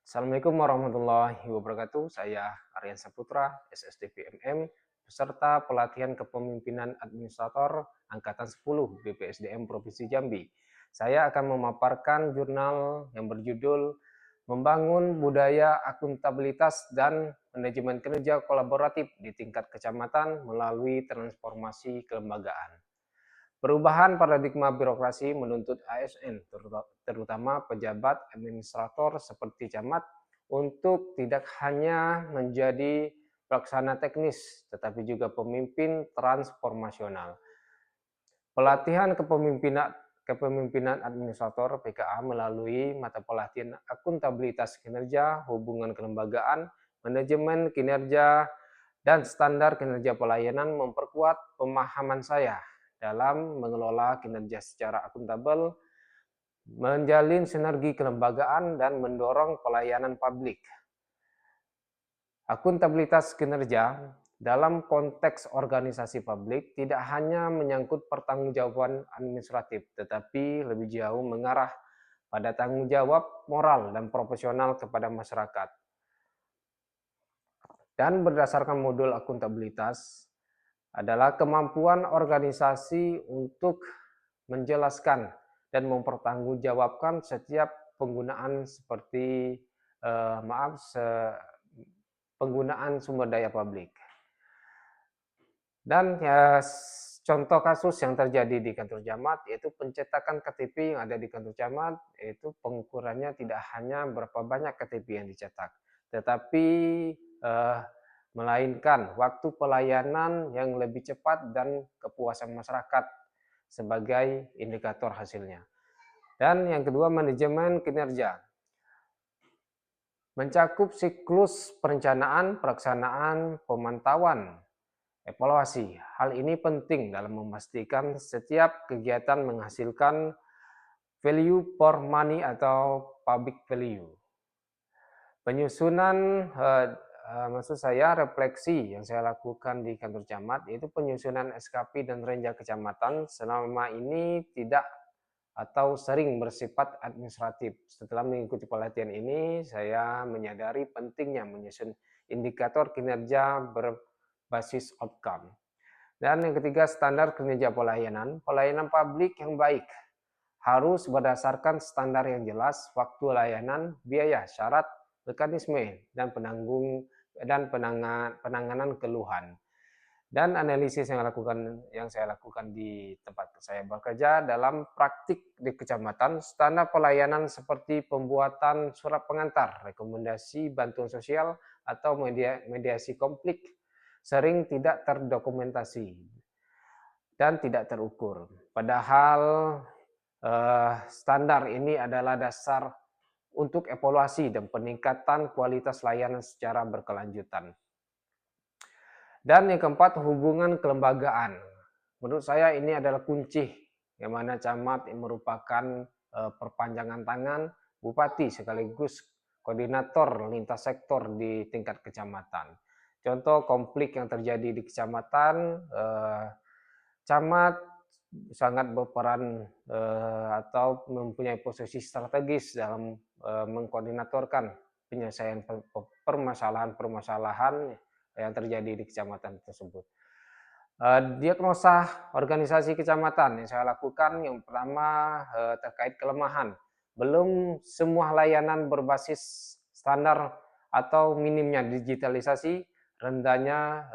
Assalamualaikum warahmatullahi wabarakatuh. Saya Aryan Saputra, SSDPMM, peserta pelatihan kepemimpinan administrator Angkatan 10 BPSDM Provinsi Jambi. Saya akan memaparkan jurnal yang berjudul Membangun Budaya Akuntabilitas dan Manajemen Kinerja Kolaboratif di Tingkat Kecamatan melalui Transformasi Kelembagaan. Perubahan paradigma birokrasi menuntut ASN, terutama pejabat administrator seperti camat, untuk tidak hanya menjadi pelaksana teknis, tetapi juga pemimpin transformasional. Pelatihan kepemimpinan administrator PKA melalui mata pelatihan akuntabilitas kinerja, hubungan kelembagaan, manajemen kinerja, dan standar kinerja pelayanan memperkuat pemahaman saya dalam mengelola kinerja secara akuntabel, menjalin sinergi kelembagaan, dan mendorong pelayanan publik. Akuntabilitas kinerja dalam konteks organisasi publik tidak hanya menyangkut pertanggungjawaban administratif, tetapi lebih jauh mengarah pada tanggung jawab moral dan profesional kepada masyarakat. Dan berdasarkan modul akuntabilitas adalah kemampuan organisasi untuk menjelaskan dan mempertanggungjawabkan setiap penggunaan seperti penggunaan sumber daya publik. Dan contoh kasus yang terjadi di kantor camat yaitu pencetakan KTP yang ada di kantor camat, yaitu pengukurannya tidak hanya berapa banyak KTP yang dicetak, tetapi melainkan waktu pelayanan yang lebih cepat dan kepuasan masyarakat sebagai indikator hasilnya. Dan yang kedua, manajemen kinerja. Mencakup siklus perencanaan, pelaksanaan, pemantauan, evaluasi. Hal ini penting dalam memastikan setiap kegiatan menghasilkan value for money atau public value. Penyusunan, maksud saya refleksi yang saya lakukan di kantor camat, yaitu penyusunan SKP dan renja kecamatan selama ini tidak atau sering bersifat administratif. Setelah mengikuti pelatihan ini, saya menyadari pentingnya menyusun indikator kinerja berbasis outcome. Dan yang ketiga, standar kinerja pelayanan. Pelayanan publik yang baik harus berdasarkan standar yang jelas, waktu layanan, biaya, syarat, mekanisme, dan penanganan keluhan. Dan analisis yang saya lakukan di tempat saya bekerja dalam praktik di kecamatan, standar pelayanan seperti pembuatan surat pengantar, rekomendasi bantuan sosial, atau mediasi konflik sering tidak terdokumentasi dan tidak terukur. Padahal standar ini adalah dasar untuk evaluasi dan peningkatan kualitas layanan secara berkelanjutan. Dan yang keempat, hubungan kelembagaan. Menurut saya ini adalah kunci, yang mana camat yang merupakan perpanjangan tangan bupati sekaligus koordinator lintas sektor di tingkat kecamatan. Contoh konflik yang terjadi di kecamatan, camat sangat berperan atau mempunyai posisi strategis dalam mengkoordinatorkan penyelesaian permasalahan-permasalahan yang terjadi di kecamatan tersebut. Diagnosa organisasi kecamatan yang saya lakukan, yang pertama terkait kelemahan. Belum semua layanan berbasis standar atau minimnya digitalisasi, rendahnya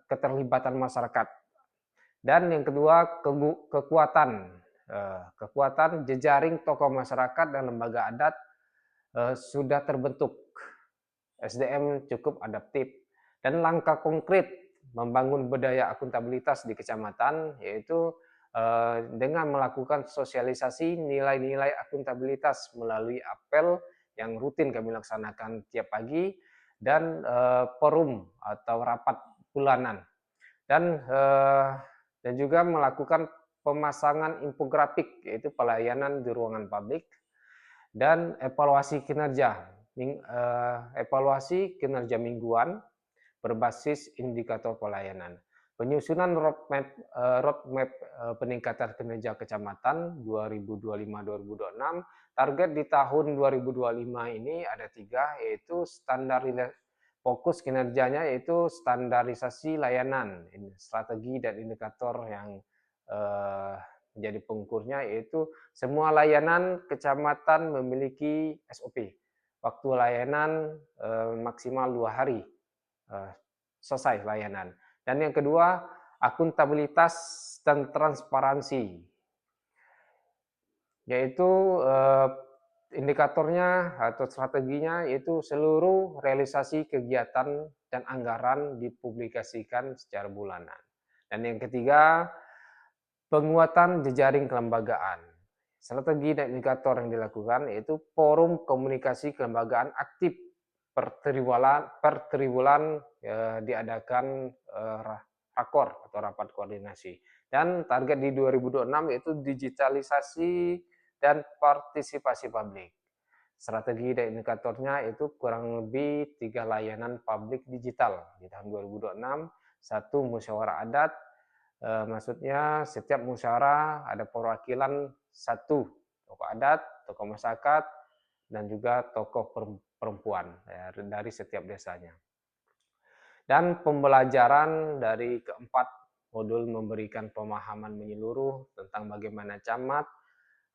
keterlibatan masyarakat. Dan yang kedua, kekuatan jejaring tokoh masyarakat dan lembaga adat sudah terbentuk. SDM cukup adaptif. Dan langkah konkret membangun budaya akuntabilitas di kecamatan yaitu dengan melakukan sosialisasi nilai-nilai akuntabilitas melalui apel yang rutin kami laksanakan tiap pagi dan forum atau rapat bulanan, dan juga melakukan pemasangan infografik yaitu pelayanan di ruangan publik dan evaluasi kinerja mingguan berbasis indikator pelayanan. Penyusunan roadmap peningkatan kinerja kecamatan 2025-2026, target di tahun 2025 ini ada 3, yaitu fokus kinerjanya yaitu standarisasi layanan, strategi dan indikator yang menjadi pengukurnya, yaitu semua layanan kecamatan memiliki SOP. Waktu layanan maksimal 2 hari selesai layanan. Dan yang kedua, akuntabilitas dan transparansi, yaitu indikatornya atau strateginya yaitu seluruh realisasi kegiatan dan anggaran dipublikasikan secara bulanan. Dan yang ketiga, penguatan jejaring kelembagaan. Strategi dan indikator yang dilakukan yaitu forum komunikasi kelembagaan aktif per triwulan diadakan rakor atau rapat koordinasi. Dan target di 2026 yaitu digitalisasi dan partisipasi publik. Strategi dan indikatornya itu kurang lebih 3 layanan publik digital di tahun 2026, 1 musyawarah adat, maksudnya setiap musyawarah ada perwakilan 1 tokoh adat, tokoh masyarakat, dan juga tokoh perempuan dari setiap desanya. Dan pembelajaran dari keempat modul memberikan pemahaman menyeluruh tentang bagaimana camat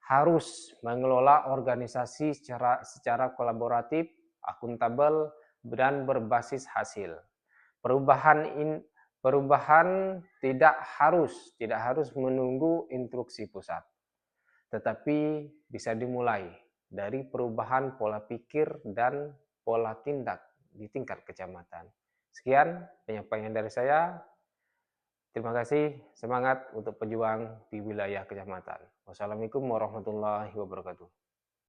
harus mengelola organisasi secara kolaboratif, akuntabel, dan berbasis hasil. Perubahan tidak harus menunggu instruksi pusat, tetapi bisa dimulai dari perubahan pola pikir dan pola tindak di tingkat kecamatan. Sekian penyampaian dari saya. Terima kasih, semangat untuk pejuang di wilayah kecamatan. Wassalamualaikum warahmatullahi wabarakatuh.